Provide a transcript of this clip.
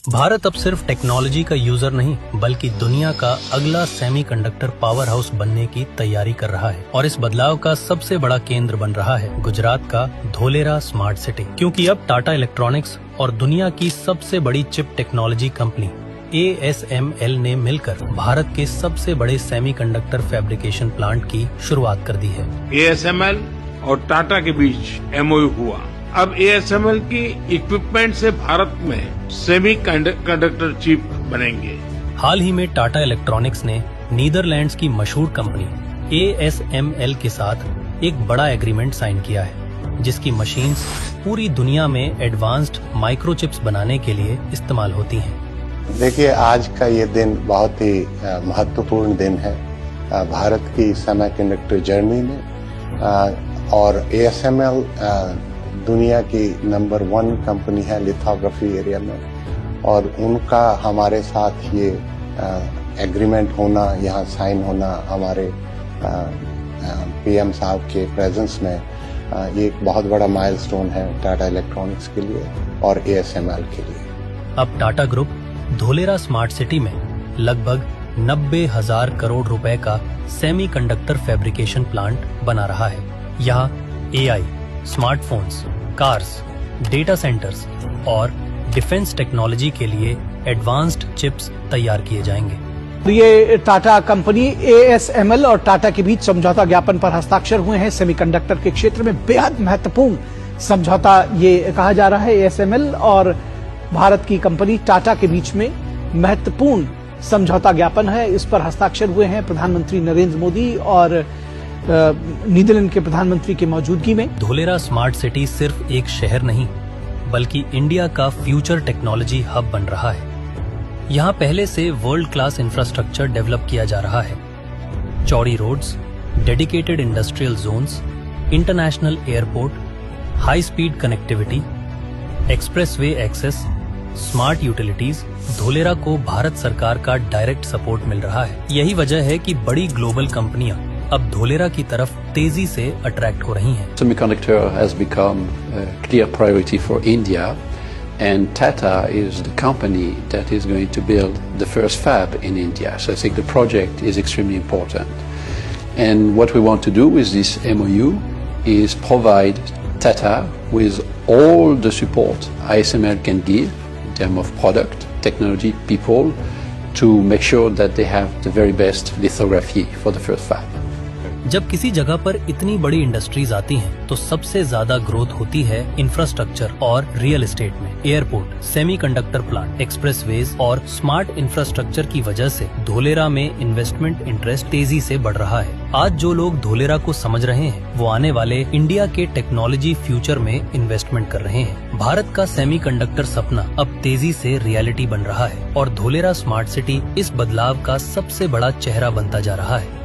भारत अब सिर्फ टेक्नोलॉजी का यूजर नहीं बल्कि दुनिया का अगला सेमीकंडक्टर पावर हाउस बनने की तैयारी कर रहा है और इस बदलाव का सबसे बड़ा केंद्र बन रहा है गुजरात का धोलेरा स्मार्ट सिटी। क्योंकि अब टाटा इलेक्ट्रॉनिक्स और दुनिया की सबसे बड़ी चिप टेक्नोलॉजी कंपनी ASML ने मिलकर भारत के सबसे बड़े सेमीकंडक्टर फैब्रिकेशन प्लांट की शुरुआत कर दी है। ASML और टाटा के बीच MOU हुआ। अब ASML की इक्विपमेंट से भारत में सेमी कंडक्टर चिप बनेंगे। हाल ही में टाटा इलेक्ट्रॉनिक्स ने नीदरलैंड्स की मशहूर कंपनी ASML के साथ एक बड़ा एग्रीमेंट साइन किया है, जिसकी मशीन्स पूरी दुनिया में एडवांस्ड माइक्रोचिप्स बनाने के लिए इस्तेमाल होती हैं। देखिए, आज का ये दिन बहुत ही महत्वपूर्ण दिन है भारत की सेमीकंडक्टर जर्नी में और ASML दुनिया की नंबर 1 कंपनी है लिथोग्राफी एरिया में और उनका हमारे साथ ये एग्रीमेंट होना, यहाँ साइन होना हमारे PM साहब के प्रेजेंस में ये एक बहुत बड़ा माइलस्टोन है टाटा इलेक्ट्रॉनिक्स के लिए और ASML के लिए। अब Tata group Dholera smart city में लगभग 90,000 करोड़ रुपए का सेमीकंडक्टर फैब्रिकेशन प्लांट बना रहा है। यहाँ AI, smartphones, cars, data centres और डिफेंस टेक्नोलॉजी के लिए एडवांस्ड चिप्स तैयार किए जाएंगे। ये टाटा कंपनी ASML और टाटा के बीच समझौता ज्ञापन पर हस्ताक्षर हुए हैं। सेमीकंडक्टर के क्षेत्र में बेहद महत्वपूर्ण समझौता ये कहा जा रहा है। ASML और भारत की कंपनी टाटा के बीच में महत्वपूर्ण समझौता ज्ञापन है। इस पर हस्ताक्षर हुए हैं प्रधानमंत्री नरेंद्र मोदी और नीदरलैंड के प्रधानमंत्री की मौजूदगी में। धोलेरा स्मार्ट सिटी सिर्फ एक शहर नहीं बल्कि इंडिया का फ्यूचर टेक्नोलॉजी हब बन रहा है। यहाँ पहले से वर्ल्ड क्लास इंफ्रास्ट्रक्चर डेवलप किया जा रहा है। चौड़ी roads, dedicated industrial zones, international airport, high speed connectivity, expressway access, smart utilities, Dholera को भारत सरकार का डायरेक्ट सपोर्ट मिल रहा है। यही वजह है कि बड़ी ग्लोबल कंपनियां अब धोलेरा की तरफ तेजी से अट्रैक्ट हो रही हैं। Semiconductor has become a clear priority for India, and Tata is the company that is going to build the first fab in India. So I think the project is extremely important. And what we want to do with this MOU is provide Tata with all the support ASML can give in terms of product, technology, people, to make sure that they have the very best lithography for the first fab. जब किसी जगह पर इतनी बड़ी industries आती हैं, तो सबसे ज्यादा ग्रोथ होती है इंफ्रास्ट्रक्चर और रियल एस्टेट में। एयरपोर्ट, सेमीकंडक्टर प्लांट, एक्सप्रेसवेज और स्मार्ट इंफ्रास्ट्रक्चर की वजह से धोलेरा में इन्वेस्टमेंट इंटरेस्ट तेजी से बढ़ रहा है। आज जो लोग धोलेरा को समझ रहे हैं, वो आने वाले इंडिया के टेक्नोलॉजी फ्यूचर में इन्वेस्टमेंट कर रहे हैं। भारत का सेमीकंडक्टर सपना अब तेजी से रियलिटी बन रहा है और धोलेरा स्मार्ट सिटी इस बदलाव का सबसे बड़ा चेहरा बनता जा रहा है।